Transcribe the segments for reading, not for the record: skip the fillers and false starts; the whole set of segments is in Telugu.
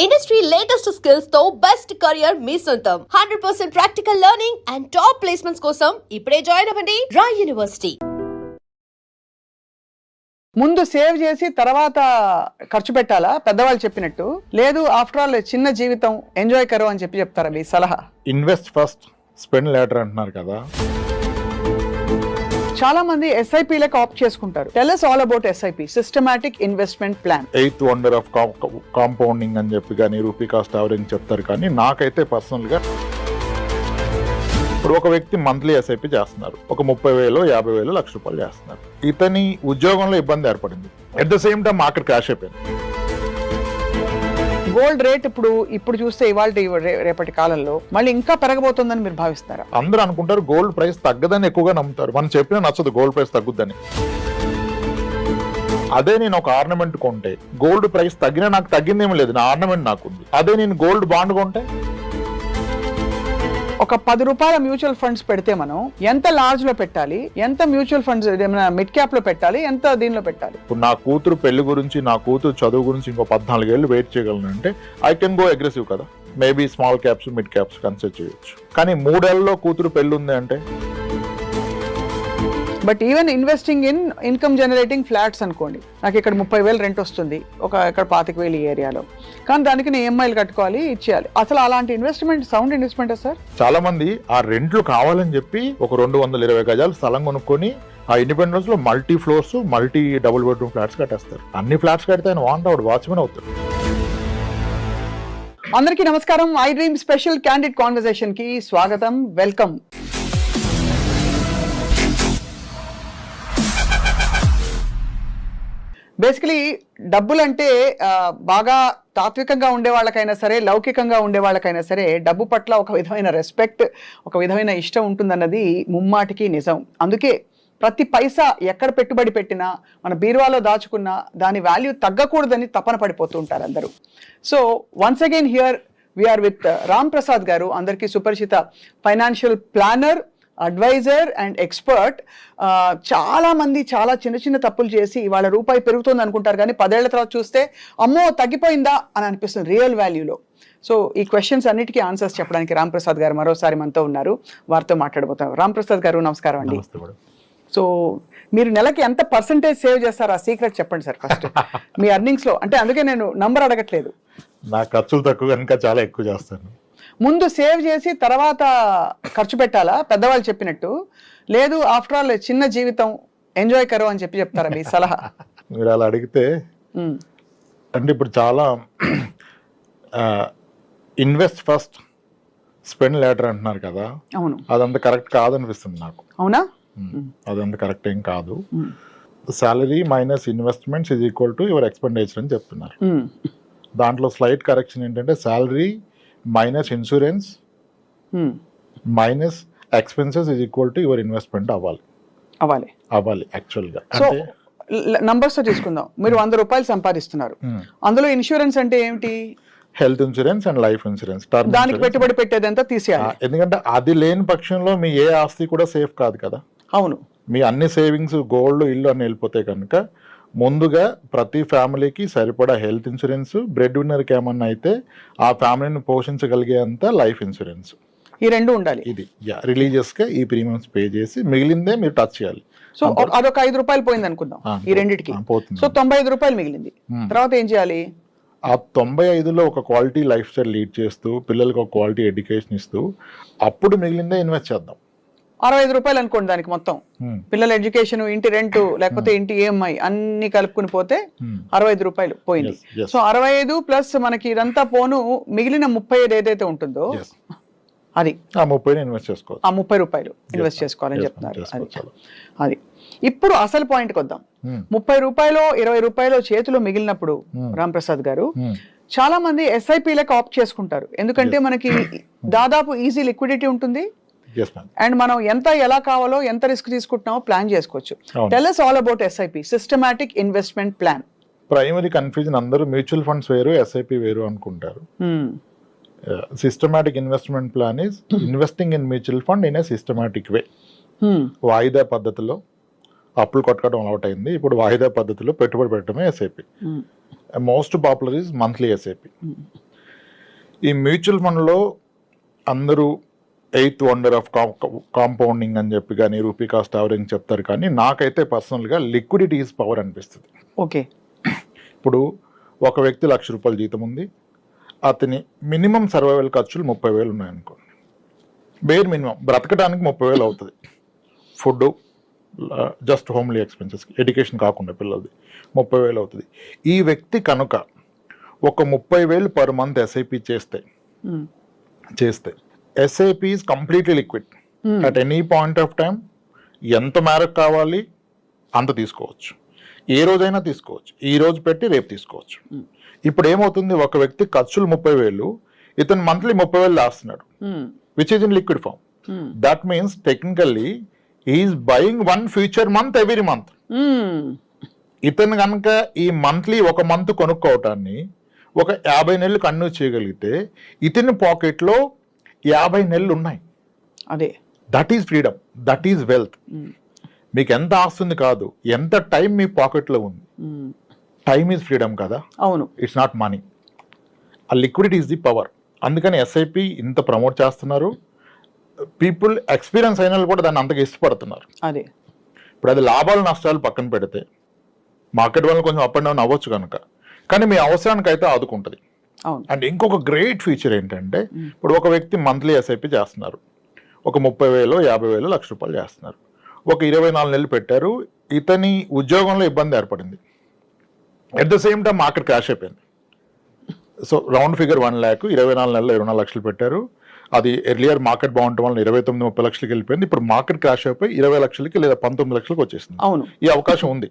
ఇండస్ట్రీ లేటెస్ట్ స్కిల్స్ తో బెస్ట్ కెరియర్ మీ సొంతం 100% practical learning and top placements కోసం ఇప్పుడే జాయిన్ అవ్వండి రాయ్ యూనివర్సిటీ. ముందు సేవ్ చేసి తర్వాత ఖర్చు పెట్టాలా పెద్దవాళ్ళు చెప్పినట్టు? లేదు ఆఫ్టర్ ఆల్ చిన్న జీవితం ఎంజాయ్ కరు అని చెప్తారా మీ సలహా? ఇన్వెస్ట్ ఫస్ట్ స్పెండ్ లేటర్ అంటున్నారు కదా. చాలా మంది ఎస్ఐపీలకు ఆప్ట్ చేసుకుంటారు. Tell us all about SIP, systematic investment plan. 8th wonder of compounding అని చెప్పి కానీ రూపీ కాస్ట్ యావరేజ్ చెప్తారు. కానీ నాకైతే పర్సనల్గా ఇప్పుడు ఒక వ్యక్తి మంత్లీ ఎస్ఐపి చేస్తున్నారు, ఒక 30,000, 50,000, ₹1,00,000 చేస్తున్నారు. ఇతని ఉద్యోగంలో ఇబ్బంది ఏర్పడింది, at the same time market crash అయిపోయింది. గోల్డ్ రేట్ ఇప్పుడు చూస్తే ఇవాళ రేపటి కాలంలో మళ్ళీ ఇంకా పెరగబోతుందని మీరు భావిస్తారా? అందరూ అనుకుంటారు గోల్డ్ ప్రైస్ తగ్గదని ఎక్కువగా నమ్ముతారు. మనం చెప్పినా నచ్చదు గోల్డ్ ప్రైస్ తగ్గుద్దని. అదే నేను ఒక ఆర్నమెంట్ కొంటే గోల్డ్ ప్రైస్ తగ్గినా నాకు తగ్గిందేమీ లేదు, నా ఆర్నమెంట్ నాకుంది. అదే నేను గోల్డ్ బాండ్ కొంటే ఒక ₹10 మ్యూచువల్ ఫండ్స్ పెడితే మనం ఎంత లార్జ్ లో పెట్టాలి, ఎంత మ్యూచువల్ ఫండ్స్ మిడ్ క్యాప్ లో పెట్టాలి, ఎంత దీనిలో పెట్టాలి? ఇప్పుడు నా కూతురు పెళ్లి గురించి, నా కూతురు చదువు గురించి ఇంకో 14 ఏళ్ళు వెయిట్ చేయగలను అంటే ఐ కెన్ గో అగ్రెసివ్ కదా. Maybe small caps mid caps consider చేయొచ్చు. కానీ 3 ఏళ్లలో కూతురు పెళ్లి ఉంది అంటే but even investing in income generating flats అనుకోండి, నాకు ఇక్కడ 30,000 రెంట్ వస్తుంది, ఇక్కడ 25,000 ఈ ఏరియాలో, కానీ దానికి నేను EMIలు కట్టుకోవాలి, ఇచ్చేయాలి. అసలు అలాంటి ఇన్వెస్ట్మెంట్ సౌండ్ ఇన్వెస్ట్మెంట్ సార్? చాలా మంది ఆ రెంట్లు కావాలని చెప్పి ఒక 220 గజాలు స్థలం కొనుక్కొని ఆ ఇండిపెండెన్స్ లో multi floors, multi double bedroom flats కట్టేస్తారు. అన్ని ఫ్లాట్స్ కడితే ఆయన వాచ్మెన్ అవుతాడు. అందరికీ నమస్కారం. I dream special candid conversation కి స్వాగతం, వెల్కమ్. బేసికలీ డబ్బులంటే బాగా తాత్వికంగా ఉండే వాళ్ళకైనా సరే, లౌకికంగా ఉండే వాళ్ళకైనా సరే డబ్బు పట్ల ఒక విధమైన రెస్పెక్ట్, ఒక విధమైన ఇష్టం ఉంటుందన్నది ముమ్మాటికి నిజం. అందుకే ప్రతి పైసా ఎక్కడ పెట్టుబడి పెట్టినా, మన బీరువాలో దాచుకున్నా దాని వాల్యూ తగ్గకూడదని తపన పడిపోతూ ఉంటారు అందరూ. So once again here we are with Ram Prasad గారు, అందరికీ సుపరిచిత financial planner, advisor and expert. చాలా మంది చాలా చిన్న తప్పులు చేసి ఇవాళ రూపాయి పెరుగుతుంది అనుకుంటారు, కానీ 10 ఏళ్ల తర్వాత చూస్తే అమ్మో తగ్గిపోయిందా అని అనిపిస్తుంది రియల్ వాల్యూలో. సో ఈ క్వశ్చన్స్ అన్నిటికీ ఆన్సర్స్ చెప్పడానికి రామ్ ప్రసాద్ గారు మరోసారి మనతో ఉన్నారు, వారితో మాట్లాడబోతాం. రామ్ ప్రసాద్ గారు నమస్కారం అండి. సో మీరు నెలకి ఎంత పర్సంటేజ్ సేవ్ చేస్తారు, ఆ సీక్రెట్ చెప్పండి సార్ ఫస్ట్ మీ ఎర్నింగ్స్ లో. అంటే అందుకే నేను నంబర్ అడగట్లేదు, నా ఖర్చులు తక్కువ కనుక చాలా ఎక్కువ చేస్తాను. ముందు సేవ్ చేసి తర్వాత ఖర్చు పెట్టాలా పెద్దవాళ్ళు చెప్పినట్టు? లేదు ఆఫ్టర్ ఆల్ చిన్న జీవితం ఎంజాయ్ కరు అని చెప్తారా మీ సలహా? మీరు అలా అడిగితే అంటే ఇప్పుడు చాలా ఇన్వెస్ట్ ఫస్ట్ స్పెండ్ లేటర్ అంటున్నారు కదా. అవును, అదంత కరెక్ట్ కాదనిపిస్తుంది నాకు. అవునా? అదంత కరెక్ట్ ఏం కాదు. Salary minus investments is equal to your expenditure అని చెప్తున్నారు. దాంట్లో స్లైట్ కరెక్షన్ ఏంటంటే salary minus insurance minus expenses is equal to your investment అవ్వాలి యాక్చువల్గా. అంటే నంబర్స్ తో తీసుకుందాం. మీరు ₹100 సంపాదిస్తున్నారు, అందులో ఇన్సూరెన్స్ అంటే ఏమిటి? Health insurance and life insurance. దానికి పెట్టుబడి పెట్టేదంతా తీసేయాలి, ఎందుకంటే అది లేని పక్షంలో మీ ఏ ఆస్తి కూడా సేఫ్ కాదు కదా. అవును, మీ అన్ని సేవింగ్స్ గోల్డ్, ఇల్లు అన్ని వెళ్ళిపోతాయి కనుక ముందుగా ప్రతి ఫ్యామిలీకి సరిపడా హెల్త్ ఇన్సూరెన్స్, బ్రెడ్ విన్నర్కి ఏమన్నా అయితే ఆ ఫ్యామిలీని పోషించగలిగేంత లైఫ్ ఇన్సూరెన్స్, ఈ రెండు ఉండాలి. ఇది రిలీజియస్ గా ఈ ప్రీమియమ్స్ పే చేసి మిగిలిందే మీరు టచ్ చేయాలి. సో అదొక ₹5 పోయింది అనుకుందాం ఈ రెండింటికి, పోతుంది. సో ₹95 మిగిలింది. తర్వాత ఏం చేయాలి? ఆ 95లో ఒక క్వాలిటీ లైఫ్ స్టైల్ లీడ్ చేస్తూ, పిల్లలకు ఒక క్వాలిటీ ఎడ్యుకేషన్ ఇస్తూ, అప్పుడు మిగిలిందే ఇన్వెస్ట్ చేద్దాం. ₹65 అనుకోండి దానికి మొత్తం, పిల్లల ఎడ్యుకేషన్, ఇంటి రెంట్, లేకపోతే ఇంటి EMI అన్ని కలుపుకుని పోతే ₹65 పోయింది. సో 65 ప్లస్ మనకి ఇదంతా పోను మిగిలిన 35 ఏదైతే ఉంటుందో అది ఆ 30 ఇన్వెస్ట్ చేసుకోవాలి. ఆ ₹30 ఇన్వెస్ట్ చేసుకోవాలని చెప్తున్నారు. అది ఇప్పుడు అసలు పాయింట్కి వద్దాం. ₹30, ₹20 చేతిలో మిగిలినప్పుడు రామ్ ప్రసాద్ గారు చాలా మంది SIPలకు ఆప్ట్ చేసుకుంటారు, ఎందుకంటే మనకి దాదాపు ఈజీ లిక్విడిటీ ఉంటుంది అండ్ మనం ఎంత ఎలా కావాలో, ఎంత రిస్క్ తీసుకుంటున్నామో ప్లాన్ చేసుకోవచ్చు. Tell us all about SIP, systematic investment plan. Primary confusion, అందరూ మ్యూచువల్ ఫండ్స్ వేరు, SIP వేరు అనుకుంటారు. Systematic investment plan is investing in mutual fund in a systematic way. వాయిదా పద్ధతిలో అప్పులు కొట్టుకోవడం అలవాటు అయింది, ఇప్పుడు వాయిదా పద్ధతిలో పెట్టుబడి పెట్టడమే SIP. Most popular is monthly SIP. ఈ మ్యూచువల్ ఫండ్లో అందరూ 8th వండర్ ఆఫ్ కాంపౌండింగ్ అని చెప్పి కానీ రూపీ కాస్ట్ యావరేజ్ చెప్తారు, కానీ నాకైతే పర్సనల్గా లిక్విడిటీ ఈజ్ పవర్ అనిపిస్తుంది. ఓకే. ఇప్పుడు ఒక వ్యక్తి ₹1,00,000 జీతం ఉంది, అతని మినిమం సర్వైవల్ ఖర్చులు 30,000 ఉన్నాయనుకోండి. బేర్ మినిమం బ్రతకడానికి 30,000 అవుతుంది. Food, just homely expenses, education కాకుండా పిల్లలది 30,000 అవుతుంది. ఈ వ్యక్తి కనుక ఒక 30,000 పర్ మంత్ ఎస్ఐపి చేస్తే SIP is completely liquid. At any point of time ఎంత మేరకు కావాలి అంత తీసుకోవచ్చు, ఏ రోజైనా తీసుకోవచ్చు, ఈ రోజు పెట్టి రేపు తీసుకోవచ్చు. ఇప్పుడు ఏమవుతుంది, ఒక వ్యక్తి ఖర్చులు 30,000, ఇతను మంత్లీ 30,000 లాస్తున్నాడు, which is in liquid form. That means technically is buying 1 future month every month. ఇతను కనుక ఈ మంత్లీ ఒక మంత్ కొనుక్కోవటాన్ని ఒక 50 నెలలు కంటిన్యూ చేయగలిగితే ఇతని పాకెట్లో 50 నెలలు ఉన్నాయి. అదే, that is freedom, that is wealth. మీకు ఎంత ఆస్తుంది కాదు, ఎంత టైం మీ పాకెట్లో ఉంది. టైమ్ ఈజ్ ఫ్రీడమ్ కదా. అవును, ఇట్స్ నాట్ మనీ. ఆ లిక్విడిటీ ఈజ్ ది పవర్. అందుకని ఎస్ఐపి ఇంత ప్రమోట్ చేస్తున్నారు. పీపుల్ ఎక్స్పీరియన్స్ అయిన వాళ్ళు కూడా దాన్ని అంతగా ఇష్టపడుతున్నారు. అదే, ఇప్పుడు అది లాభాలు నష్టాలు పక్కన పెడితే మార్కెట్ వల్ల కొంచెం అప్ అండ్ డౌన్ అవ్వచ్చు కనుక, కానీ మీ అవసరానికి అయితే ఆదుకుంటుంది. అండ్ ఇంకొక గ్రేట్ ఫీచర్ ఏంటంటే, ఇప్పుడు ఒక వ్యక్తి మంత్లీ ఎస్ఐపి చేస్తున్నారు, ఒక 30,000, 50,000, ₹1,00,000 చేస్తున్నారు, ఒక 24 నెలలు పెట్టారు. ఇతని ఉద్యోగంలో ఇబ్బంది ఏర్పడింది, at the same time market crash అయిపోయింది. సో రౌండ్ ఫిగర్ 1 lakh, 24 నెలలు 24 లక్షలు పెట్టారు. అది ఎర్లియర్ మార్కెట్ బాగుండటం వల్ల 29-30 లక్షలకి వెళ్ళిపోయింది. ఇప్పుడు మార్కెట్ క్రాష్ అయిపోయి 20 లక్షలకి లేదా 19 లక్షలకి వచ్చేసింది. అవును, ఈ అవకాశం ఉంది.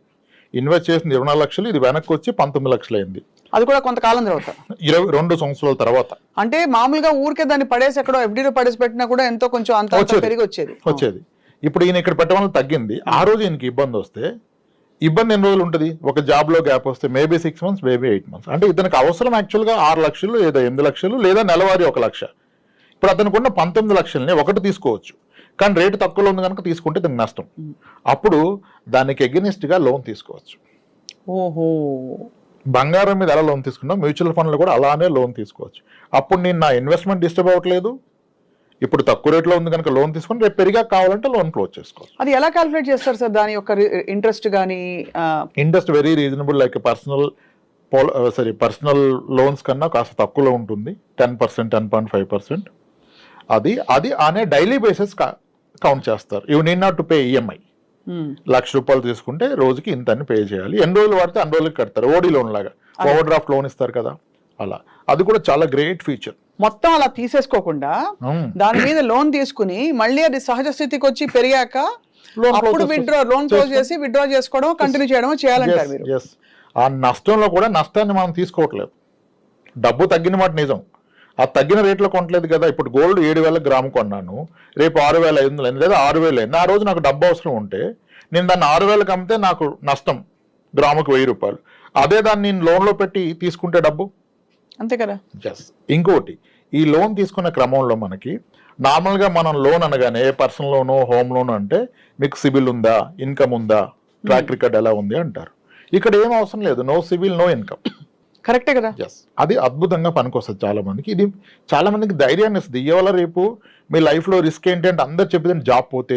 ఇన్వెస్ట్ చేసింది 24 లక్షలు, ఇది వెనక్కి వచ్చి 19 లక్షలు అయింది. అది కూడా కొంతకాలం తర్వాత, 22 సంవత్సరాల తర్వాత. అంటే మామూలుగా ఊరికే దాన్ని పడేసి ఎక్కడో ఎఫ్డీలో పడేసి పెట్టినా కూడా ఎంతో కొంచెం అంత పెరిగి వచ్చేది. ఇప్పుడు ఈయన ఇక్కడ పెట్టడం వల్ల తగ్గింది. ఆ రోజు ఈయనకి ఇబ్బంది వస్తే, ఇబ్బంది ఎన్ని రోజులు ఉంటుంది, ఒక జాబ్ లో గ్యాప్ వస్తే మేబీ 6 months, మేబీ 8 months. అంటే ఇతనికి అవసరం యాక్చువల్గా 6 లక్షలు లేదా 8 లక్షలు లేదా నెలవారీ 1 లక్ష. ఇప్పుడు అతనికి ఉన్న 19 లక్షల్ని ఒకటి తీసుకోవచ్చు, కానీ రేటు తక్కువలో ఉంది కనుక తీసుకుంటే దానికి నష్టం. అప్పుడు దానికి ఎగెనిస్ట్ గా లోన్ తీసుకోవచ్చు. ఓహో, బంగారం మీద ఎలా లోన్ తీసుకున్నాం, మ్యూచువల్ ఫండ్లు కూడా అలానే లోన్ తీసుకోవచ్చు. అప్పుడు నేను నా ఇన్వెస్ట్మెంట్ డిస్టర్బ్ అవ్వట్లేదు. ఇప్పుడు తక్కువ రేట్లో ఉంది కనుక లోన్ తీసుకొని రేపు పెరిగా కావాలంటే లోన్ క్లోజ్ చేసుకోవచ్చు. అది ఎలా క్యాలిక్యులేట్ చేస్తారు సార్, దాని యొక్క ఇంట్రెస్ట్ కానీ? Interest very reasonable. Like personal loans కన్నా కాస్త తక్కువలో ఉంటుంది, 10%, 10.5%. అది అనే డైలీ బేసిస్ కౌంట్ చేస్తారు. You need not to pay EMI. ₹1,00,000 తీసుకుంటే రోజుకి ఇంత అని పే చేయాలి. ఎన్ని రోజులు వాడితే అన్ని రోజులకి కడతారు. ఓడి లోన్ లాగా, ఓవర్ డ్రాఫ్ట్ లోన్ ఇస్తారు కదా, అలా. అది కూడా చాలా గ్రేట్ ఫీచర్. మొత్తం అలా తీసేసుకోకుండా దాని మీద లోన్ తీసుకుని మళ్ళీ అది సహజ స్థితికి వచ్చి పెరిగాక అప్పుడు లోన్ క్లోజ్ చేసి విత్డ్రా చేసుకోవడం, కంటిన్యూ చేయడం చేయాలంటారు మీరు. ఆ నష్టంలో కూడా నష్టాన్ని మనం తీసుకోవట్లేదు. డబ్బు తగ్గిన మాట నిజం, ఆ తగ్గిన రేట్లో కొనట్లేదు కదా. ఇప్పుడు గోల్డ్ 7,000 గ్రాము కొన్నాను, రేపు 6,500 లేదా 6,000 అయింది. ఆ రోజు నాకు డబ్బు అవసరం ఉంటే నేను దాన్ని 6,000కి అమ్మితే నాకు నష్టం, గ్రాముకు ₹1,000. అదే దాన్ని నేను లోన్లో పెట్టి తీసుకుంటే డబ్బు అంతే కదా. ఇంకోటి, ఈ లోన్ తీసుకునే క్రమంలో మనకి నార్మల్గా మనం లోన్ అనగానే పర్సనల్ లోను, హోమ్ లోన్ అంటే మీకు సిబిల్ ఉందా, ఇన్కమ్ ఉందా, ట్రాక్ రికార్డ్ ఎలా ఉంది అంటారు. ఇక్కడ ఏం అవసరం లేదు, నో సిబిల్, నో ఇన్కమ్. కరెక్టే కదా. అది అద్భుతంగా పనికొస్తుంది చాలా మందికి. ఇది చాలా మందికి ధైర్యాన్ని ఇస్తుంది. ఇవాళ రేపు మీ లైఫ్ లో రిస్క్ ఏంటి అంటే అందరు చెప్పేది జాబ్ పోతే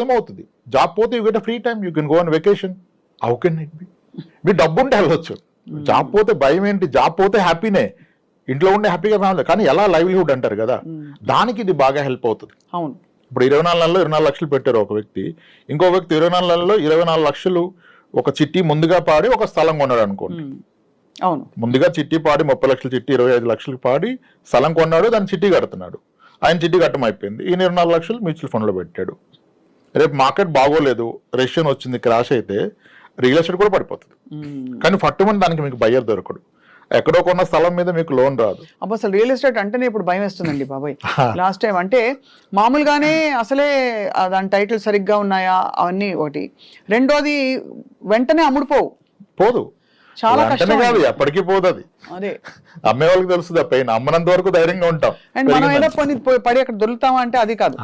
ఏమవుతుంది, జాబ్ పోతే you get free time, you can go on vacation. How can it be? మీ డబ్బు ఉంటే వెళ్ళొచ్చు. జాబ్ పోతే భయం ఏంటి, జాబ్ పోతే హ్యాపీనే, ఇంట్లో ఉండే హ్యాపీగా రావాలి. కానీ ఎలా లైవ్లీహుడ్ అంటారు కదా, దానికి ఇది బాగా హెల్ప్ అవుతుంది. అవును, ఇప్పుడు 24 నెలల్లో 24 లక్షలు పెట్టారు ఒక వ్యక్తి, ఇంకో వ్యక్తి 24 నెలల్లో 24 లక్షలు ఒక చిట్టి ముందుగా పాడి ఒక స్థలం కొన్నాడు అనుకోండి. అవును, ముందుగా చిట్టి పాడి 30 లక్షల చిట్టి 25 లక్షలు పాడి స్థలం కొన్నాడు, దాన్ని చిట్టి కడుతున్నాడు. ఆయన చిట్టి కట్టం అయిపోయింది, ఈయన 24 లక్షలు మ్యూచువల్ ఫండ్ లో పెట్టాడు. రేపు మార్కెట్ బాగోలేదు, రెసిషన్ వచ్చింది, క్రాష్ అయితే రియల్ ఎస్టేట్ కూడా పడిపోతుంది. కానీ ఫట్టుమని దానికి మీకు బయ్యర్ దొరకడు. ఎక్కడో కొన్న స్థలం మీద మీకు లోన్ రాదు. అసలు రియల్ ఎస్టేట్ అంటేనే ఇప్పుడు భయం వేస్తుందండి బాబాయ్. లాస్ట్ టైం అంటే మామూలుగానే అసలే దాని టైటిల్ సరిగ్గా ఉన్నాయా అవన్నీ ఒకటి, రెండోది వెంటనే పోదు, చాలా కష్టం కాదు, ఎప్పటికీ పోదు. అది అదే అమ్మే వాళ్ళకి తెలుస్తుంది, పైన అమ్మనంత వరకు ధైర్యంగా ఉంటాం. అండ్ మనం ఏదో పడి అక్కడ దొరుకుతామా అంటే అది కాదు.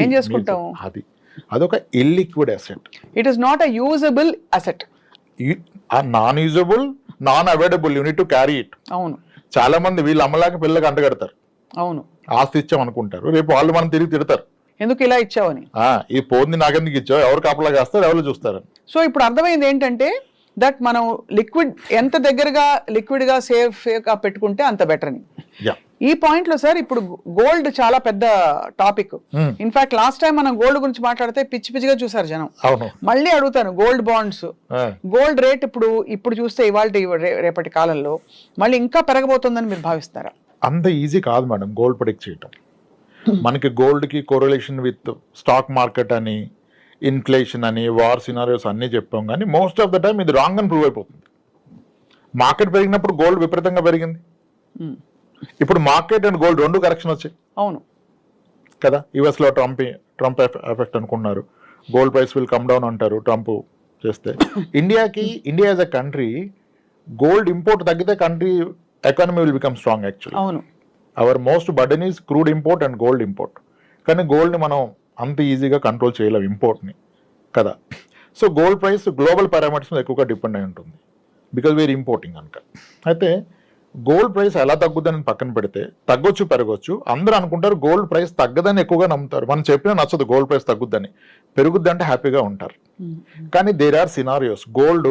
ఏం చేసుకుంటాం? అదొక illiquid asset. It is not a usable asset. Non usable, non available, you need to carry it. అవును, చాలా మంది వీళ్ళు అమ్మలాక పిల్లకి అంటగడతారు, అవును, ఆస్తి ఇచ్చాం అనుకుంటారు, రేపు వాళ్ళు మనం తిరిగి తిడతారు, ఎందుకు ఇలా ఇచ్చావని. ఈ పోంది నాకెందుకు ఇచ్చావు, ఎవరు కాపలా కాస్తారు, ఎవరు చూస్తారు. సో ఇప్పుడు అర్థమైంది ఏంటంటే దట్ మనం లిక్విడ్ ఎంత దగ్గరగా లిక్విడ్ గా సేఫ్ గా పెట్టుకుంటే అంత బెటర్ అని. ఈ పాయింట్ లో సార్ ఇప్పుడు గోల్డ్ చాలా పెద్ద టాపిక్. ఇన్ఫాక్ట్ లాస్ట్ టైం మనం గోల్డ్ గురించి మాట్లాడితే పిచ్చి పిచ్చిగా చూసారు జనం. మళ్ళీ అడుగుతాను, గోల్డ్ బాండ్స్, గోల్డ్ రేట్ ఇప్పుడు చూస్తే ఇవాళ రేపటి కాలంలో మళ్ళీ ఇంకా పెరగబోతుందని మీరు భావిస్తారా? అంత ఈజీ కాదు మేడం గోల్డ్ ప్రెడిక్ట్ చేయటం. మనకి గోల్డ్ కి కోరిలేషన్ విత్ స్టాక్ మార్కెట్ అని, ఇన్ఫ్లేషన్ అని, వార్ సినారియోస్ అన్ని చెప్పాం, కానీ మోస్ట్ ఆఫ్ ద టైం ఇది రాంగ్ అని ప్రూవ్ అయిపోతుంది. మార్కెట్ పెరిగినప్పుడు గోల్డ్ విపరీతంగా పెరిగింది, ఇప్పుడు మార్కెట్ అండ్ గోల్డ్ రెండు కరెక్షన్ వచ్చాయి. అవును కదా, యుఎస్ లో ట్రంప్ ఎఫెక్ట్ అనుకున్నారు, gold price will come down అంటారు ట్రంప్ చేస్తే. India as a country gold import తగ్గితే country economy will become strong actually. అవును, our most burden is crude import and gold import. కానీ గోల్డ్ని మనం అంత ఈజీగా కంట్రోల్ చేయలేం ఇంపోర్ట్ని కదా. So gold price global parameters మీద ఎక్కువగా డిపెండ్ అయి ఉంటుంది బికాజ్ వీఆర్ ఇంపోర్టింగ్ కనుక. అయితే గోల్డ్ ప్రైస్ ఎలా తగ్గుద్దని పక్కన పెడితే, తగ్గొచ్చు పెరగొచ్చు, అందరూ అనుకుంటారు గోల్డ్ ప్రైస్ తగ్గదని ఎక్కువగా నమ్ముతారు. మనం చెప్పినా నచ్చదు గోల్డ్ ప్రైస్ తగ్గుద్దని, పెరుగుద్ది అంటే హ్యాపీగా ఉంటారు. కానీ దేర్ ఆర్ సినారియోస్, గోల్డ్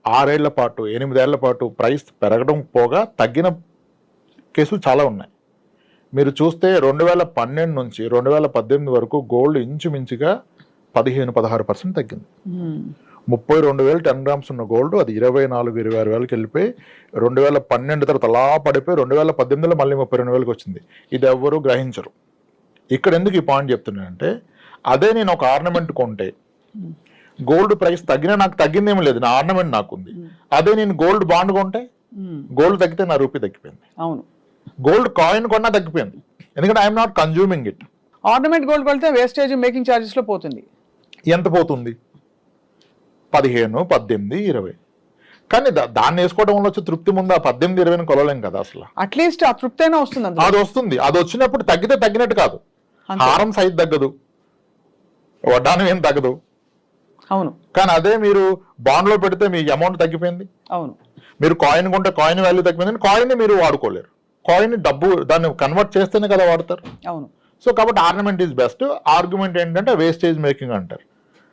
6 ఏళ్ల పాటు 8 ఏళ్ల పాటు ప్రైస్ పెరగడం పోగా తగ్గిన కేసులు చాలా ఉన్నాయి. మీరు చూస్తే 2012 నుంచి 2018 వరకు గోల్డ్ ఇంచుమించుగా 15-16% తగ్గింది. 32,000 10 గ్రామ్స్ ఉన్న గోల్డ్ అది 24,000-26,000 వెళ్ళిపోయి 2012 తర్వాత అలా పడిపోయి 2018లో మళ్ళీ 32,000 వచ్చింది. ఇది ఎవ్వరూ గ్రహించరు. ఇక్కడ ఎందుకు ఈ పాయింట్ చెప్తున్నానంటే, అదే నేను ఒక ఆర్నమెంట్ కొంటే గోల్డ్ ప్రైస్ తగ్గినా నాకు తగ్గిందేమీ లేదు, నా ఆర్నమెంట్ నాకుంది. అదే నేను గోల్డ్ బాండ్ కొంటే గోల్డ్ తగ్గితే నా రూపీ తగ్గిపోయింది. అవును, గోల్డ్ కాయిన్ కొన్నా తగ్గిపోయింది, ఎందుకంటే I'm not consuming it. Ornament gold కొడితే వేస్టేజ్ మేకింగ్ చార్జెస్ లో పోతుంది. ఎంత పోతుంది? 15, 18, 20. కానీ దాన్ని వేసుకోవడం వల్ల వచ్చే తృప్తి ముందు ఆ 18, 20 కొలలేం కదా అసలు. అట్లీస్ట్ ఆ తృప్తి అయినా వస్తుంది. అది వస్తుంది, అది వచ్చినప్పుడు తగ్గితే తగ్గినట్టు కాదు. హారం సైజ్ తగ్గదు, వడ్డానం ఏం తగ్గదు. అవును, కానీ అదే మీరు బాండ్ లో పెడితే మీ అమౌంట్ తగ్గిపోయింది. అవును, మీరు కాయిన్ కొంటే కాయిన్ వాల్యూ తగ్గిపోయింది, కాయిన్ మీరు వాడుకోలేరు. కాయిన్ డబ్బు దాన్ని కన్వర్ట్ చేస్తేనే కదా వాడతారు. అవును. సో కాబట్టి ఆర్నమెంట్ ఈజ్ బెస్ట్. ఆర్గ్యుమెంట్ ఏంటంటే వేస్టేజ్ మేకింగ్ అంటారు,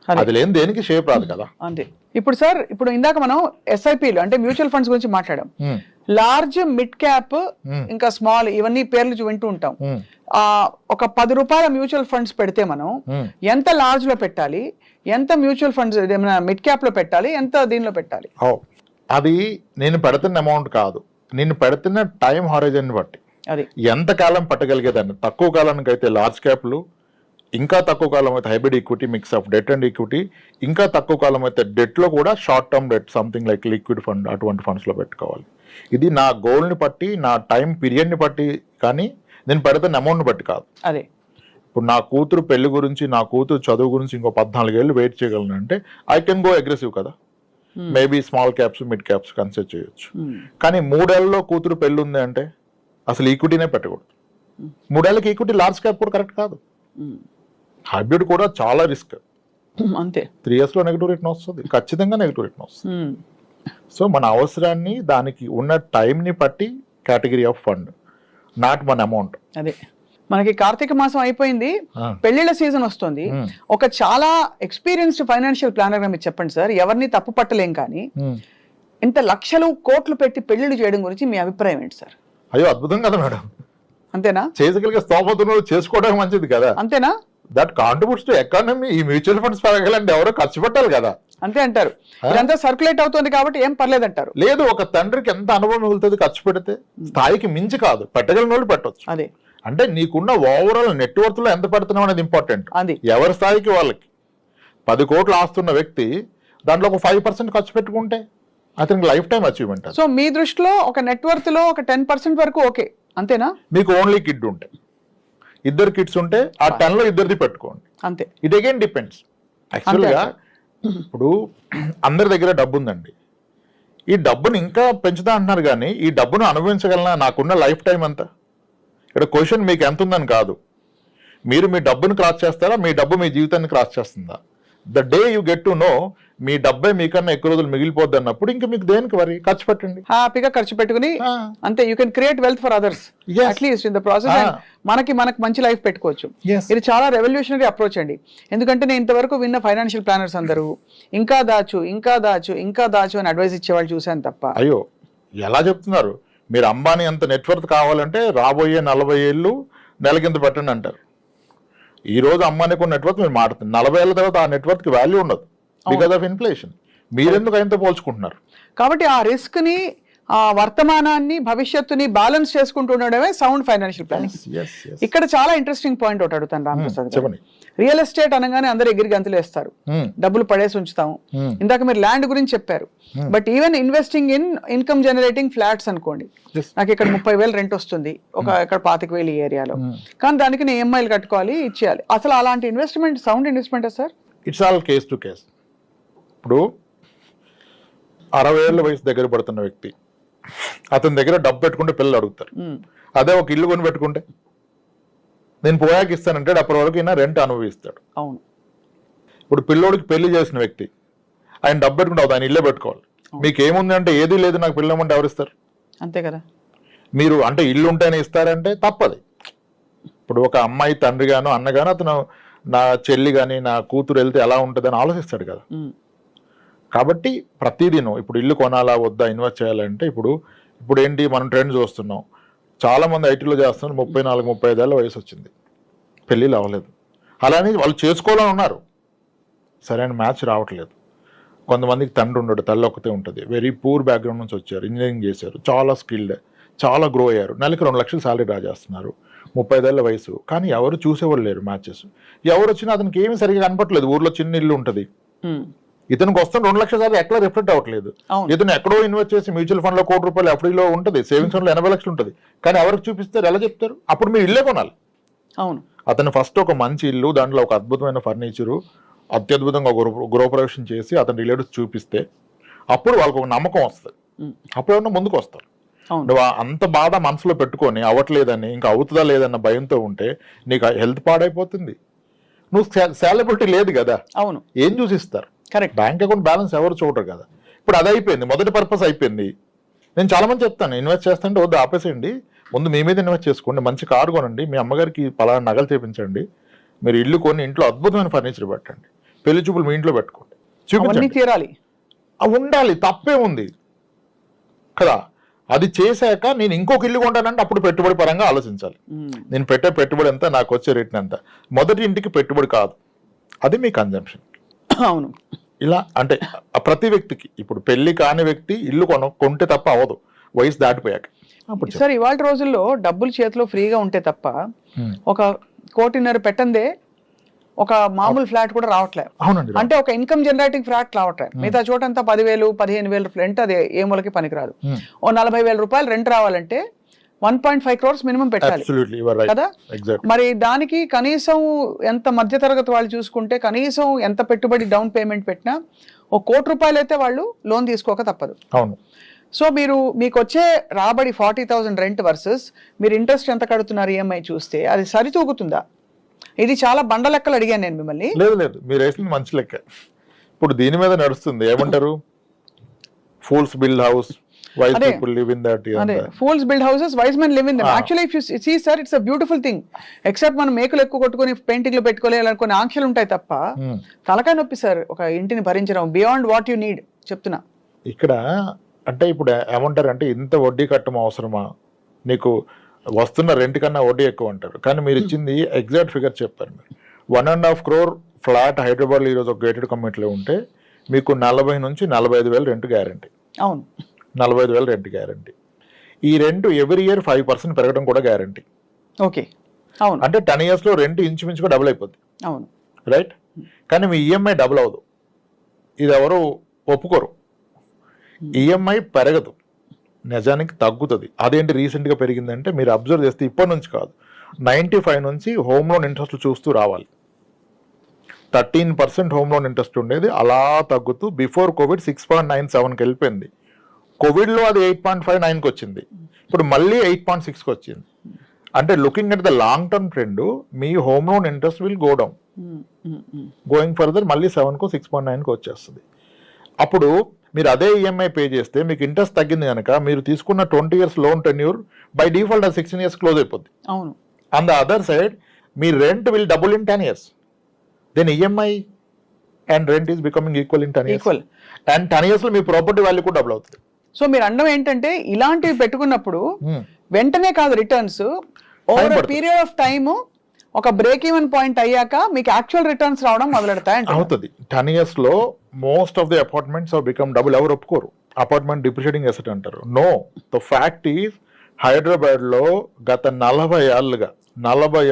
అది లేని దేనికి షేప్ రాదు కదా. అంతే. ఇప్పుడు సార్, ఇప్పుడు ఇందాక మనం ఎస్ఐపిలు అంటే మ్యూచువల్ ఫండ్స్ గురించి మాట్లాడాం. లార్జ్, మిడ్ క్యాప్, ఇంకా స్మాల్, ఇవన్నీ పేర్లు వింటూ ఉంటాం. ఒక 10 రూపాయల మ్యూచువల్ ఫండ్స్ పెడితే మనం ఎంత లార్జ్ లో పెట్టాలి, ఎంత మ్యూచువల్ ఫండ్స్ మిడ్ క్యాప్ లో పెట్టాలి, ఎంత దీనిలో పెట్టాలి? అది నేను పెడుతున్న అమౌంట్ కాదు, నేను పెడుతున్న టైం హారిజన్ బట్టి అది ఎంత కాలం పట్టగలిగేదాన్ని. తక్కువ కాలానికి అయితే లార్జ్ క్యాప్లు, ఇంకా తక్కువ కాలం అయితే hybrid equity, mix of debt and equity, ఇంకా తక్కువ కాలం అయితే డెట్లో కూడా short term debt, something like liquid fund, అటువంటి ఫండ్స్లో పెట్టుకోవాలి. ఇది నా గోల్ని బట్టి, నా టైం పీరియడ్ని బట్టి, కానీ నేను పెడుతున్న అమౌంట్ని బట్టి కాదు. అదే ఇప్పుడు నా కూతురు పెళ్లి గురించి, నా కూతురు చదువు గురించి ఇంకో 14 ఏళ్ళు వెయిట్ చేయగలను అంటే ఐ కెన్ గో అగ్రెసివ్ కదా. Maybe small caps, mid caps consider చేయొచ్చు. కానీ 3 ఏళ్ళలో కూతురు పెళ్లి ఉంది అంటే అసలు ఈక్విటీనే పెట్టకూడదు. 3 ఏళ్ళకి ఈక్విటీ లార్జ్ క్యాప్ కూడా కరెక్ట్ కాదు. హైబ్రిడ్ కూడా చాలా రిస్క్. అంతే. 3 years లో నెగిటివ్ రిటర్న్ వస్తుంది, ఖచ్చితంగా నెగిటివ్ రిటర్న్ వస్తుంది. సో మన అవసరాన్ని, దానికి ఉన్న టైంని బట్టి category of fund, not one amount. అదే మనకి కార్తీక మాసం అయిపోయింది, పెళ్లిళ్ళ సీజన్ వస్తుంది. ఒక చాలా ఎక్స్పీరియన్స్డ్ ఫైనాన్షియల్ ప్లానర్ గా మీరు చెప్పండి సార్, ఎవరిని తప్పు పట్టలేం, కానీ ఇంత లక్షలు కోట్లు పెట్టి పెళ్లిళ్ళు చేయడం గురించి మీ అభిప్రాయం ఏంటి సార్? అయ్యో అద్భుతం కదా మేడం. అంతేనా? చేయగలిగే స్తోమతను చేసుకోవడం మంచిది కదా. అంతేనా? That contributes to economy. ఈ మ్యూచువల్ ఫండ్స్ పెరగాలంటే ఎవరో ఖర్చు పెట్టాలి కదా. అంతే అంటారు. ఇదంతా సర్క్యులేట్ అవుతుంది కాబట్టి ఏం పర్లేదు అంటారు. లేదు, ఒక తండ్రికి ఎంత అనుభవం మిగులుతుంది ఖర్చు పెడితే, స్థాయికి మించి కాదు, పెట్టగలిగిన వాళ్ళు పెట్టవచ్చు. అదే అంటే నీకున్న ఓవరాల్ నెట్వర్త్ లో ఎంత పెడుతున్నావు అనేది ఇంపార్టెంట్. అది ఎవరి స్థాయికి వాళ్ళకి. 10 కోట్లు ఆస్తున్న వ్యక్తి దాంట్లో ఒక 5% ఖర్చు పెట్టుకుంటే అతనికి లైఫ్ టైం అచీవ్మెంట్. సో మీ దృష్టిలో ఒక నెట్వర్త్ లో ఒక 10% వరకు ఓకే, అంతేనా? మీకు ఓన్లీ కిడ్ ఉంటే, 2 కిడ్స్ ఉంటే ఆ 10 లో 2 పెట్టుకోండి. అంతే. It again depends. యాక్చువల్గా ఇప్పుడు అందరి దగ్గర డబ్బు ఉందండి, ఈ డబ్బును ఇంకా పెంచుతా అంటున్నారు, కానీ ఈ డబ్బును అనుభవించగలనా, నాకున్న లైఫ్ టైం అంతా. ఇక్కడ క్వశ్చన్ మీకు ఎంత ఉందని కాదు, మీరు మీ డబ్బును క్రాస్ చేస్తారా, మీ డబ్బు మీ జీవితాన్ని క్రాస్ చేస్తుందా. The day you get to know మీ డబ్బే మీకన్నా ఎక్కువ రోజులు మిగిలిపోద్ది అన్నప్పుడు ఇంకా మీకు దేనికి వరి ఖర్చు పెట్టండి. హ్యాపీగా ఖర్చు పెట్టుకుని అంతే you can create wealth for others at least in the process. మనకి మంచి లైఫ్ పెట్టుకోవచ్చు. ఇది చాలా రెవల్యూషనరీ అప్రోచ్ అండి. ఎందుకంటే నేను ఇంతవరకు విన్న ఫైనాన్షియల్ ప్లానర్స్ అందరూ ఇంకా దాచు అని అడ్వైస్ ఇచ్చేవాళ్ళు చూశాను తప్ప. అయ్యో ఎలా చెప్తున్నారు మీరు? అంబానీ అంత నెట్వర్క్ కావాలంటే రాబోయే 40 ఏళ్ళు నెలకింత పెట్టండి అంటారు. ఈ రోజు అంబానీకి ఉన్న నెట్వర్క్ మీరు మాట్లాడుతుంది, 40 ఏళ్ళ తర్వాత ఆ నెట్వర్క్ కి వాల్యూ ఉండదు బికాస్ ఆఫ్ ఇన్ఫ్లేషన్. మీరెందుకు ఆయనతో పోల్చుకుంటున్నారు? కాబట్టి ఆ రిస్క్ ని, ఆ వర్తమానాన్ని, భవిష్యత్తుని బ్యాలెన్స్ చేసుకుంటూ ఉండడమే సౌండ్ ఫైనాన్షియల్ ప్లానింగ్. ఇక్కడ చాలా ఇంట్రెస్టింగ్ పాయింట్ ఒకటి అడుగుతాను రామప్రసాద్ గారు. రియల్ ఎస్టేట్ అనగానే అందరూ ఎగిరి గంతులు వేస్తారు, డబ్బులు పడేసి ఉంచుతాము. ఇందాక మీరు ల్యాండ్ గురించి చెప్పారు, but even investing in income generating flats అనుకోండి, నాకు ఇక్కడ 30,000 రెంట్ వస్తుంది, ఇక్కడ 25,000 ఈ ఏరియాలో, కానీ దానికి నేను EMIలు కట్టుకోవాలి, ఇచ్చేయాలి. అసలు అలాంటి investment sound investment sir? It's all case to case. ఇప్పుడు 60 ఏళ్ళ వయసు దగ్గర పడుతున్న వ్యక్తి అతని దగ్గర డబ్బు పెట్టుకుంటే పిల్లలు అడుగుతారు. అదే ఒక ఇల్లు కొని పెట్టుకుంటే నేను పోయాక ఇస్తానంటే అప్పటి వరకు ఈయన రెంట్ అనుభవిస్తాడు. అవును. ఇప్పుడు పిల్లోడికి పెళ్లి చేసిన వ్యక్తి ఆయన డబ్బు పెట్టుకుంటే ఆయన ఇల్లే పెట్టుకోవాలి. మీకు ఏముంది అంటే ఏది లేదు నాకు పిల్లమంటే ఎవరిస్తారు? అంతే కదా. మీరు అంటే ఇల్లు ఉంటేనే ఇస్తారంటే తప్పది. ఇప్పుడు ఒక అమ్మాయి తండ్రి గాను అన్నగాను అతను నా చెల్లి కానీ నా కూతురు వెళ్తే ఎలా ఉంటుంది అని ఆలోచిస్తాడు కదా. కాబట్టి ప్రతిదినం ఇప్పుడు ఇల్లు కొనాలా వద్దా, ఇన్వెస్ట్ చేయాలంటే ఇప్పుడు ఏంటి మనం ట్రెండ్ చూస్తున్నాం. చాలా మంది ఐటీలో చేస్తున్నారు, 34-35 ఏళ్ళ వయసు వచ్చింది, పెళ్ళిళ్ళు అవ్వలేదు. అలానే వాళ్ళు చేసుకోవాలని ఉన్నారు, సరైన మ్యాచ్ రావట్లేదు. కొంతమందికి తండ్రి ఉండడు, తల్లి ఒక్కతే ఉంటుంది, వెరీ పూర్ బ్యాక్గ్రౌండ్ నుంచి వచ్చారు, ఇంజనీరింగ్ చేశారు, చాలా స్కిల్డ్, చాలా గ్రో అయ్యారు, నెలకి 2 లక్షలు శాలరీ డ్రా చేస్తున్నారు, 35 ఏళ్ళ వయసు, కానీ ఎవరు చూసేవాళ్ళు లేరు మ్యాచెస్. ఎవరు వచ్చినా అతనికి ఏమీ సరిగ్గా కనపట్లేదు. ఊర్లో చిన్న ఇల్లు ఉంటుంది, ఇతనికి వస్తాను 2 లక్షల సార్లు ఎక్కడ రిఫ్లెక్ట్ అవ్వట్లేదు. ఇతను ఎక్కడో ఇన్వెస్ట్ చేసి మ్యూచువల్ ఫండ్ లో ₹1,00,00,000 ఎఫ్డీలో ఉంటుంది, సేవింగ్స్ ఫండ్ లో 80 లక్షలు ఉంటుంది, కానీ ఎవరికి చూపిస్తారు, ఎలా చెప్తారు? అప్పుడు మీరు ఇల్లే కొనాలి. అవును. అతను ఫస్ట్ ఒక మంచి ఇల్లు, దాంట్లో ఒక అద్భుతమైన ఫర్నిచరు, అత్యద్భుతంగా గృహప్రవేశం చేసి అతని రిలేటివ్స్ చూపిస్తే అప్పుడు వాళ్ళకు ఒక నమ్మకం వస్తుంది. అప్పుడు ఏమన్నా ముందుకు వస్తారు. నువ్వు అంత బాధ మనసులో పెట్టుకొని అవ్వట్లేదని, ఇంకా అవుతుందా లేదన్న భయంతో ఉంటే నీకు హెల్త్ పాడైపోతుంది. నువ్వు సాలబిలిటీ లేదు కదా. అవును. ఏం చూసిస్తారు? కరెక్ట్. బ్యాంక్ అకౌంట్ బ్యాలెన్స్ ఎవరు చూడరు కదా. ఇప్పుడు అది అయిపోయింది, మొదటి పర్పస్ అయిపోయింది. నేను చాలా మంది చెప్తాను, ఇన్వెస్ట్ చేస్తుంటే వద్దు ఆపేసేయండి, ముందు మీ మీద ఇన్వెస్ట్ చేసుకోండి, మంచి కారు కొనండి, మీ అమ్మగారికి పలానా నగలు చేపించండి, మీరు ఇల్లు కొని ఇంట్లో అద్భుతమైన ఫర్నిచర్ పెట్టండి, పెళ్లి చూపులు మీ ఇంట్లో పెట్టుకోండి, చూపించాలి, అవి ఉండాలి, తప్పే ఉంది కదా. అది చేశాక నేను ఇంకొక ఇల్లు కొంటానంటే అప్పుడు పెట్టుబడి పరంగా ఆలోచించాలి. నేను పెట్టే పెట్టుబడి ఎంత, నాకు వచ్చే రేట్ ఎంత. మొదటి ఇంటికి పెట్టుబడి కాదు, అది మీ కన్జంప్షన్. అవును. ఇలా అంటే ప్రతి వ్యక్తికి, ఇప్పుడు పెళ్లి కాని వ్యక్తి ఇల్లు కొంటే తప్ప అవ్వదు, వయసు దాటిపోయాక. సార్ ఇవాళ రోజుల్లో డబ్బులు చేతిలో ఫ్రీగా ఉంటే తప్ప 1.5 కోటి పెట్టందే ఒక మామూలు ఫ్లాట్ కూడా రావట్లేదు. అవునండి. అంటే ఒక ఇన్కమ్ జనరేటింగ్ ఫ్లాట్ రావట్లేదు. మిగతా చోటంతా 10,000, 15,000 రెంట్, అది ఏ మూలకి పనికిరాదు. ఓ 40,000 రూపాయలు రెంట్ రావాలంటే 1.5 crores మినిమం పెట్టాలి కదా. మరి దానికి కనీసం ఎంత మధ్యతరగతి వాళ్ళు చూసుకుంటే కనీసం ఎంత పెట్టుబడి డౌన్ పేమెంట్ పెట్టినా ₹1 కోటి అయితే వాళ్ళు లోన్ తీసుకోక తప్పదు. అవును. సో మీకు వచ్చే రాబడి 40,000 రెంట్ వర్సెస్ మీరు ఇంట్రెస్ట్ ఎంత కడుతున్నారు EMI చూస్తే అది సరితూగుతుందా? ఇది చాలా బండ లెక్కలు అడిగాను నేను మిమ్మల్ని. లేదు, మీరు వేసింది మంచి లెక్క. ఇప్పుడు దీని మీద నడుస్తుంది, ఏమంటారు, fools build house, wise people live in that. Fools build houses, wise men live in them. Actually, if you see, sir, it's a beautiful thing. Except మనం మేకులు ఎక్కువ కొట్టుకొని పెయింటింగ్లు పెట్టుకోలేదనుకునే ఆంక్షలు ఉంటాయి తప్ప తలకాయ నొప్పి సార్ ఒక ఇంటిని భరించడం బియాండ్ వాట్ యు నీడ్ చెప్తున్నా. ఇక్కడ అంటే ఇప్పుడు ఏమంటారు అంటే ఇంత వడ్డీ కట్టడం అవసరమా, నీకు వస్తున్న రెంట్ కన్నా వడ్డీ ఎక్కువ అంటారు, కానీ మీరు ఇచ్చింది ఎగ్జాక్ట్ ఫిగర్ చెప్పారు. మీరు 1.5 crore ఫ్లాట్ హైదరాబాద్లో ఈరోజు ఒక గేటెడ్ కమ్యూనిటీలో ఉంటే మీకు 40 నుంచి 45,000 రెంట్ గ్యారంటీ. అవును. 45,000 రెంట్ గ్యారంటీ. ఈ రెంట్ ఎవ్రీ ఇయర్ 5% పెరగడం కూడా గ్యారంటీ. ఓకే. అవును. అంటే 10 years లో రెంట్ ఇంచుమించుగా డబుల్ అయిపోద్ది. అవును. రైట్. కానీ మీ EMI డబుల్ అవ్వదు, ఇది ఎవరు ఒప్పుకోరు. EMI పెరగదు, నిజానికి తగ్గుతుంది. అదేంటి రీసెంట్గా పెరిగిందంటే మీరు అబ్జర్వ్ చేస్తే ఇప్పటి నుంచి కాదు, 95 నుంచి హోమ్ లోన్ ఇంట్రెస్ట్ చూస్తూ రావాలి. 13% హోమ్ లోన్ ఇంట్రెస్ట్ ఉండేది, అలా తగ్గుతూ బిఫోర్ కోవిడ్ 6.97కి వెళ్ళిపోయింది. కోవిడ్లో అది 8.59కి వచ్చింది, ఇప్పుడు మళ్ళీ 8.6కి వచ్చింది. అంటే looking at the long term trend, me home loan interest will go down, going further మళ్ళీ 7కో 6.9కో వచ్చేస్తుంది. అప్పుడు మీరు అదే ఈఎంఐ పే చేస్తే మీకు ఇంట్రెస్ట్ తగ్గింది కనుక మీరు తీసుకున్న 20 years loan tenure by default 16 years close అయిపోద్ది. అవును. ఆన్ ద అదర్ సైడ్ మీ rent will double in 10 years. Then EMI and rent is becoming equal in 10 years. Equal. And 10 years లో మీ ప్రాపర్టీ వాల్యూ కూడా డబుల్ అవుతుంది. సో మీరు అనడం ఏంటంటే ఇలాంటివి పెట్టుకున్నప్పుడు వెంటనే కాదు రిటర్న్స్, ఓవర్ పడుతుంది. పీరియడ్ ఆఫ్ టైమ్ ఒక బ్రేక్ ఈవెన్ పాయింట్ అయ్యాక మీకు యాక్చువల్ రిటర్న్స్ రావడం మొదలెడతాయి. అవుతుంది. 10 years లో most of the apartments are become double. ఎవరు ఒప్పుకోరు అపార్ట్మెంట్ డిప్రిషియేటింగ్ అసెట్ అంటారు. No, the fact is Hyderabad లో గత 40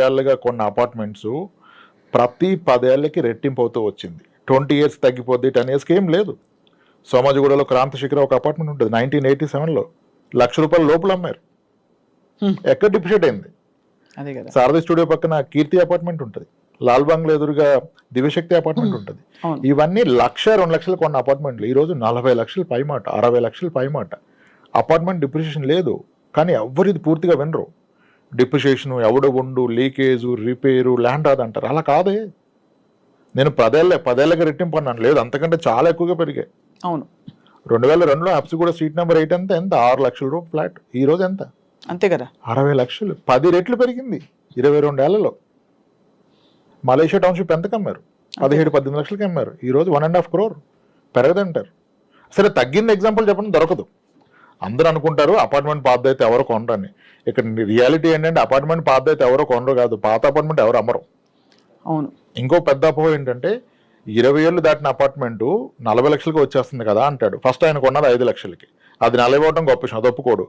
ఏళ్ళుగా కొన్ని అపార్ట్మెంట్స్ ప్రతి 10 ఏళ్ళకి రెట్టింపు అవుతూ వచ్చింది. 20 years తగ్గిపోద్ది, 10 yearsకి ఏం లేదు. సోమాజిగూడలో క్రాంతి శిఖర ఒక అపార్ట్మెంట్ ఉంటుంది 1987లో ₹1,00,000 లోపల అమ్మారు. ఎక్కడ డిప్రిషియేట్ అయింది? అదే కదా. శారదా స్టూడియో పక్కన కీర్తి అపార్ట్మెంట్ ఉంటుంది, లాల్ బంగ్లా ఎదురుగా దివ్యశక్తి అపార్ట్మెంట్ ఉంటుంది. ఇవన్నీ 1,00,000-2 లక్షలు కొన్న అపార్ట్మెంట్లు ఈ రోజు 40 లక్షలు పైమాట, 60 లక్షలు పైమాట. అపార్ట్మెంట్ డిప్రిషియేషన్ లేదు, కానీ ఎవరు ఇది పూర్తిగా వినరు. డిప్రిషియేషన్ ఎవడు ఉండు, లీకేజ్, రిపేరు, ల్యాండ్ రాదు అంటారు. అలా కాదే. నేను 10 ఏళ్ళకి రెట్టింపు అన్నాను, లేదు అంతకంటే చాలా ఎక్కువగా పెరిగాయి. అవును. 2002లో హబ్సిగూడ స్ట్రీట్ నెంబర్ 8 ఎంత 6 లక్షల రూపాయలు ఫ్లాట్. ఈ రోజు ఎంత? అంతే కదా, 60 లక్షలు. 10 రెట్లు పెరిగింది 22 ఏళ్లలో. మలేషియా టౌన్షిప్ ఎంతకు అమ్మారు? 17-18 లక్షలకి అమ్మారు. ఈ రోజు 1.5 crore పెరగదంటారు. సరే తగ్గింది ఎగ్జాంపుల్ చెప్పండి, దొరకదు. అందరూ అనుకుంటారు అపార్ట్మెంట్ పాత అయితే ఎవరో కొనరని. ఇక్కడ రియాలిటీ ఏంటంటే అపార్ట్మెంట్ పాత అయితే ఎవరో కొనరు కాదు, పాత అపార్ట్మెంట్ ఎవరు అమ్మరు. అవును. ఇంకో పెద్ద అపోహ ఏంటంటే 20 ఏళ్ళు దాటిన అపార్ట్మెంట్ 40 లక్షలకి వచ్చేస్తుంది కదా అంటాడు. ఫస్ట్ ఆయన కొన్నది 5 లక్షలకి, అది 40 అవ్వడం గొప్ప విషయం, అది ఒప్పుకోడు.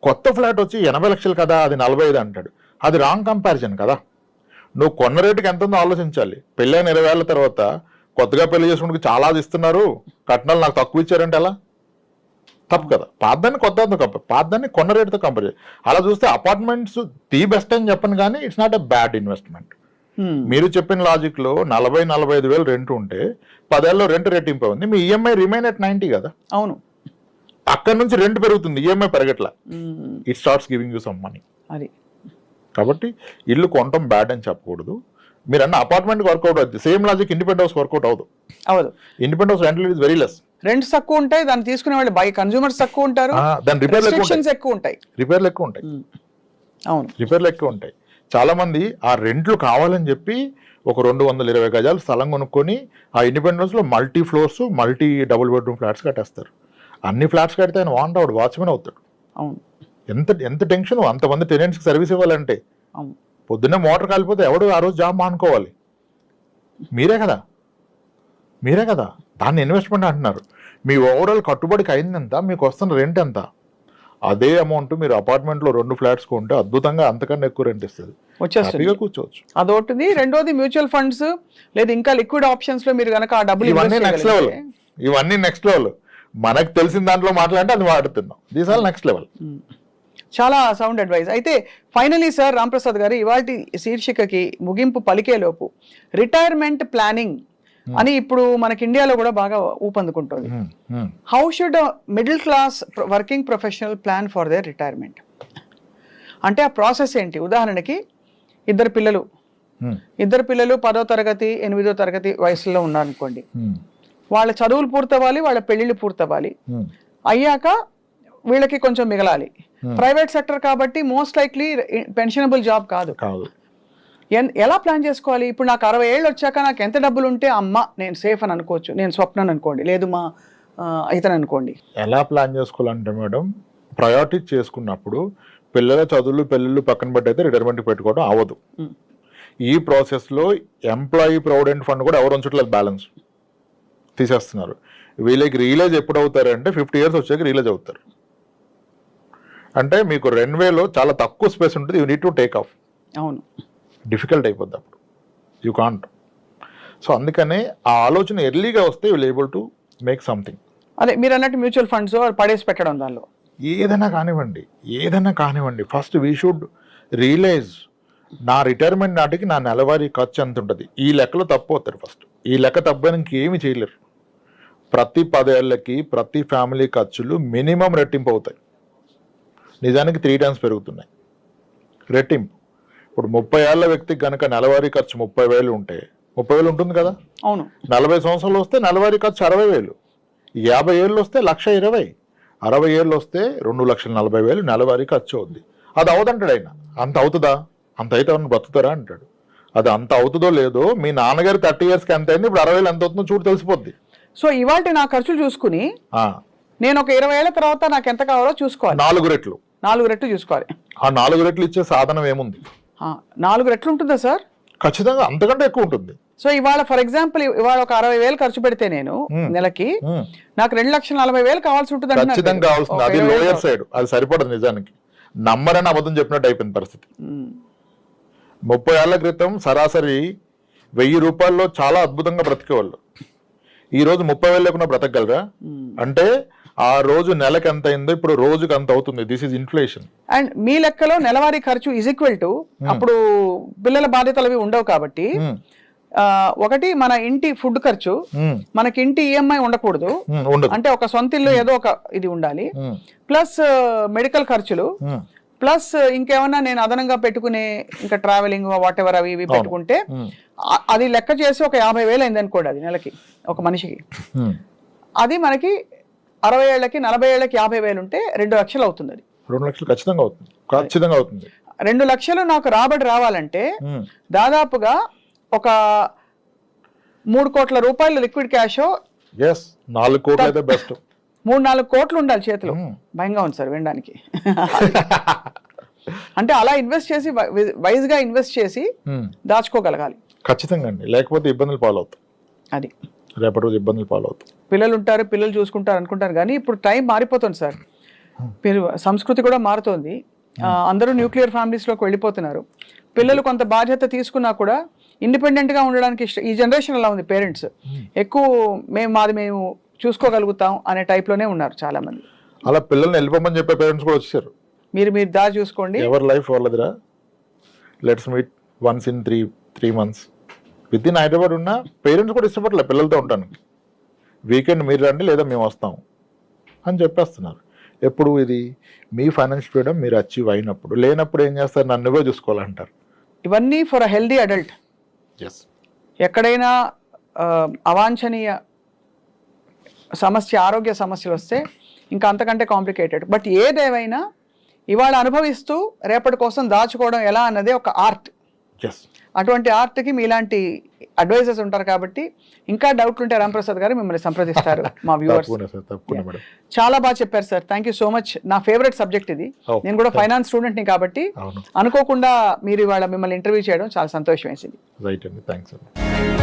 కొత్త ఫ్లాట్ వచ్చి 80 లక్షలు కదా, అది 45 అంటాడు. అది రాంగ్ కంపారిజన్ కదా. నువ్వు కొన్న రేటుకి ఎంత ఉందో ఆలోచించాలి. పెళ్ళైన 20 ఏళ్ళ తర్వాత కొత్తగా పెళ్లి చేసుకుంటూ చాలా ఇస్తున్నారు, కట్నాలు నాకు తక్కువ ఇచ్చారంటే ఎలా? తప్పు కదా. పాతదాన్ని కొత్తదాన్ని పాతదాన్ని కొన్న రేటుతో కంపేర్ చేయాలి. అలా చూస్తే అపార్ట్మెంట్స్ ది బెస్ట్ అని చెప్పను, కానీ it's not a bad investment. మీరు చెప్పిన లాజిక్ లో 40-45 వేలు రెంట్ ఉంటే 10 ఏళ్ళలో రెంట్ రెట్టింపు ఉంది, మీ ఈఎంఐ రిమైన్ అట్ 90 కదా. అవును. అక్కడ నుంచి రెంట్ పెరుగుతుంది, ఈఎంఐ పెరగట్లా. It starts giving you some money. అది కాబట్టి ఇల్లు కొనటం బ్యాడ్ అని చెప్పకూడదు. మీరు అన్న అపార్ట్మెంట్ వర్కౌట్ అవుతుంది. Same logic independent house work out అవ్వదు. Independent house rental is very less. Rents తక్కువ ఉంటాయి, దాన్ని తీసుకునే వాళ్ళు బై కన్స్యూమర్స్ తక్కువ ఉంటారు, దాని రిపేర్లు ఎక్కువ ఉంటాయి. అవును, రిపేర్లు ఎక్కువ ఉంటాయి. చాలా మంది ఆ రెంట్లు కావాలని చెప్పి ఒక 220 గజాలు స్థలం కొనుక్కొని ఆ ఇండిపెండెంట్ హౌస్ లో multi floors, multi double bedroom flats కట్టేస్తారు. అన్ని ఫ్లాట్స్ కడితే ఆయన వాంట్ వాచ్మెన్ అవుతాడు. అవును. ఎంత టెన్షన్ అంతమంది టెనెంట్స్కి సర్వీస్ ఇవ్వాలంటే. పొద్దున్నే మోటార్ కాలిపోతే ఎవడు ఆ రోజు జాబ్ మానుకోవాలి? మీరే కదా. దాన్ని ఇన్వెస్ట్మెంట్ అంటున్నారు. మీ ఓవరాల్ కట్టుబడికి అయింది ఎంత, మీకు వస్తున్న రెంట్ ఎంత? అదే అమౌంట్ మీరు అపార్ట్మెంట్లో 2 ఫ్లాట్స్ కొంటే అద్భుతంగా అంతకన్నా ఎక్కువ రెంట్ ఇస్తుంది, వచ్చేస్తుంది, కూర్చోవచ్చు. అదొకటి. రెండోది మ్యూచువల్ ఫండ్స్ లేదా ఇంకా లిక్విడ్ ఆప్షన్స్ లో మీరు కనుక ఆ డబ్బులు ఇవన్నీ నెక్స్ట్ లెవెల్. మనకు తెలిసిన దాంట్లో మాట్లాడితే అది వాడుతున్నాం. These all next level. చాలా సౌండ్ అడ్వైజ్. అయితే ఫైనలీ సార్ రాంప్రసాద్ గారు, ఇవాటి శీర్షికకి ముగింపు పలికేలోపు రిటైర్మెంట్ ప్లానింగ్ అని ఇప్పుడు మనకి ఇండియాలో కూడా బాగా ఊపందుకుంటుంది. How should middle class working professional plan for their retirement? అంటే ఆ ప్రాసెస్ ఏంటి? ఉదాహరణకి ఇద్దరు పిల్లలు 10వ తరగతి 8వ తరగతి వయసులో ఉన్నారనుకోండి. వాళ్ళ చదువులు పూర్తవ్వాలి, వాళ్ళ పెళ్లిళ్ళు పూర్తవ్వాలి. అయ్యాక వీళ్ళకి కొంచెం మిగలాలి. ప్రైవేట్ సెక్టర్ కాబట్టి మోస్ట్ లైక్లీ పెన్షనబుల్ జాబ్ కాదు. ఎలా ప్లాన్ చేసుకోవాలి? ఇప్పుడు నాకు 60 ఏళ్ళు వచ్చాక నాకు ఎంత డబ్బులు ఉంటే అమ్మ నేను సేఫ్ అని అనుకోవచ్చు, నేను స్వప్నాన్ని అనుకోండి, లేదు మా ఇతను అనుకోండి. ఎలా ప్లాన్ చేసుకోవాలంటే మేడం, ప్రయారిటీ చేసుకున్నప్పుడు పిల్లల చదువులు పెళ్ళిళ్ళు పక్కన పెట్టయితే రిటైర్మెంట్ పెట్టుకోవడం అవ్వదు. ఈ ప్రాసెస్లో ఎంప్లాయీ ప్రావిడెంట్ ఫండ్ కూడా ఎవరు ఉంచట్లేదు, బ్యాలెన్స్ తీసేస్తున్నారు. వీళ్ళకి రియలైజ్ ఎప్పుడు అవుతారంటే 50 years వచ్చాక రియలైజ్ అవుతారు. అంటే మీకు రన్వేలో చాలా తక్కువ స్పేస్ ఉంటుంది, you need to take off. అవును, డిఫికల్ట్ అయిపోద్ది అప్పుడు, యూ కాంట్. సో అందుకనే ఆ ఆలోచన ఎర్లీగా వస్తే you will able to make something. అదే మీరు అన్నట్టు మ్యూచువల్ ఫండ్స్ పడేసి పెట్టడం, దానిలో ఏదైనా కానివ్వండి, ఫస్ట్ వీ షుడ్ రియలైజ్ నా రిటైర్మెంట్ నాటికి నా నెలవారీ ఖర్చు ఎంత ఉంటుంది. ఈ లెక్కలో తప్పిపోతారు. ఫస్ట్ ఈ లెక్క తప్పని ఇంకేమి చేయలేరు. ప్రతి 10 ఏళ్ళకి ప్రతి ఫ్యామిలీ ఖర్చులు మినిమం రెట్టింపు అవుతాయి. నిజానికి 3 times పెరుగుతున్నాయి రెట్టింపు. ఇప్పుడు 30 ఏళ్ల వ్యక్తికి కనుక నెలవారీ ఖర్చు 30,000 ఉంటే 30,000 ఉంటుంది కదా. అవును. 40 సంవత్సరాలు వస్తే నెలవారీ ఖర్చు 60,000. 50 ఏళ్ళు వస్తే 1,20,000, 60 ఏళ్ళు వస్తే 2,40,000 నెలవారీ ఖర్చు అవుద్ది. అది అవదంటాడు ఆయన. అంత అవుతుందా? అంత అయితే ఎవరిని బ్రతుకుతారా అంటాడు. అది అంత అవుతుందో లేదో మీ నాన్నగారు 30 ఇయర్స్కి ఎంత అయింది, ఇప్పుడు 60,000 ఎంత అవుతుందో చూడు తెలిసిపోద్ది. సో ఇవాళ నా ఖర్చులు చూసుకుని నేను ఒక 20 ఏళ్ల తర్వాత నాకు ఎంత కావాలో చూసుకోవాలి. 4 రెట్లు 4 రెట్లు చూసుకోవాలి. ఆ 4 రెట్లు ఇచ్చే సాధనం ఏముంది? 4 రెట్లు ఉంటుందా సార్? ఖచ్చితంగా అంతకంటే ఎక్కువ ఉంటుంది. సో ఇవాళ ఫర్ ఎగ్జాంపుల్ ఇవాళ ఒక 60,000 ఖర్చు పెడితే నేను నెలకి నాకు 2,40,000 కావాల్సి ఉంటుంది. ఖచ్చితంగా కావాల్సింది. అది లోయర్ సైడ్, అది సరిపడదు నిజానికి. నమ్మరని అబద్ధం చెప్పినట్టు అయిపోయింది పరిస్థితి. 30 ఏళ్ల క్రితం సరాసరి 1,000 రూపాయల్లో చాలా అద్భుతంగా బ్రతికేవాళ్ళు. ఈ రోజు 30,000 లేకుండా బ్రతకగలరా? అంటే ఆ రోజు నెలకి ఎంత అయిందో ఇప్పుడు రోజుకి అంత అవుతుంది. This is inflation. అండ్ మీ లెక్కలో నెలవారీ ఖర్చు ఈజ్ ఈక్వల్ టు అప్పుడు పిల్లల బాధ్యతలు అవి ఉండవు కాబట్టి ఒకటి మన ఇంటి ఫుడ్ ఖర్చు, మనకి ఇంటి ఈఎంఐ ఉండకూడదు. అంటే ఒక సొంత ఇల్లు ఏదో ఒక ఇది ఉండాలి, ప్లస్ మెడికల్ ఖర్చులు, ప్లస్ ఇంకేమన్నా నేను అదనంగా పెట్టుకునే ఇంకా ట్రావెలింగ్ వాట్ ఎవర్ అవి ఇవి పెట్టుకుంటే అది లెక్క చేసి ఒక 50,000 అయింది అనుకోండి అది నెలకి ఒక మనిషికి. అది మనకి 60 ఏళ్ళకి 40 ఏళ్ళకి 50,000 ఉంటే 2 లక్షలు అవుతుంది. అది 2 లక్షలు ఖచ్చితంగా అవుతుంది. ఖచ్చితంగా అవుతుంది. 2 లక్షలు నాకు రాబడి రావాలంటే దాదాపుగా ఒక 3 కోట్ల రూపాయలు లిక్విడ్ క్యాష్, 4 కోట్లు అయితే బెస్ట్. 3-4 కోట్లు ఉండాలి చేతిలో. భయంగా ఉంది సార్ వినడానికి. అంటే అలా ఇన్వెస్ట్ చేసి వైజ్ గా ఇన్వెస్ట్ చేసి దాచుకోగలగాలి. ఖచ్చితంగా అండి, లేకపోతే ఇబ్బందులు పాలవుతాయి. అది రేపటి రోజు ఇబ్బందులు పాలవుతాయి. పిల్లలు ఉంటారు, పిల్లలు చూసుకుంటారు అనుకుంటారు, కానీ ఇప్పుడు టైం మారిపోతుంది సార్. సంస్కృతి కూడా మారుతోంది. అందరూ న్యూక్లియర్ ఫ్యామిలీస్లోకి వెళ్ళిపోతున్నారు. పిల్లలు కొంత బాధ్యత తీసుకున్నా కూడా ఇండిపెండెంట్ గా ఉండడానికి ఈ జనరేషన్ అలా ఉంది. పేరెంట్స్ ఎక్కువ మేము చూసుకోగలుగుతాం అనే టైప్ లోనే ఉన్నారు చాలా మంది. అలా పిల్లల్ని వెళ్ళిపోమని చెప్పే పేరెంట్స్ కూడా వచ్చారు. మీరు దారి చూసుకోండి, ఎవరి లైఫ్ వాళ్ళదిరా, let's meet once in 3 months. With in Hyderabad ఉన్న పేరెంట్స్ కూడా ఇష్టపడలే పిల్లలతో ఉంటాను. వీకెండ్ మీరు రండి లేదా మేము వస్తాం అని చెప్పేస్తున్నారు. ఎప్పుడు ఇది మీ ఫైనాన్షియల్ ఫ్రీడమ్ మీరు అచీవ్ అయినప్పుడు. లేనప్పుడు ఏం చేస్తారు, నన్నుగా చూసుకోవాలంటారు. ఇవన్నీ ఫర్ అ హెల్దీ అడల్ట్. ఎక్కడైనా అవాంఛనీయ సమస్య, ఆరోగ్య సమస్యలు వస్తే ఇంకా అంతకంటే కాంప్లికేటెడ్. బట్ ఏదేమైనా ఇవాళ అనుభవిస్తూ రేపటి కోసం దాచుకోవడం ఎలా అన్నదే ఒక ఆర్ట్. అటువంటి ఆర్ట్కి మీలాంటి అడ్వైజర్స్ ఉంటారు కాబట్టి ఇంకా డౌట్లు ఉంటే రాంప్రసాద్ గారు మిమ్మల్ని సంప్రదిస్తారు. మా వ్యూవర్స్ చాలా బాగా చెప్పారు sir. Thank you so much. నా ఫేవరెట్ సబ్జెక్ట్ ఇది. నేను కూడా ఫైనాన్స్ స్టూడెంట్ని కాబట్టి అనుకోకుండా మీరు ఇవాళ మిమ్మల్ని ఇంటర్వ్యూ చేయడం చాలా సంతోషం వేసింది. రైట్ అండి, థ్యాంక్స్ అండి.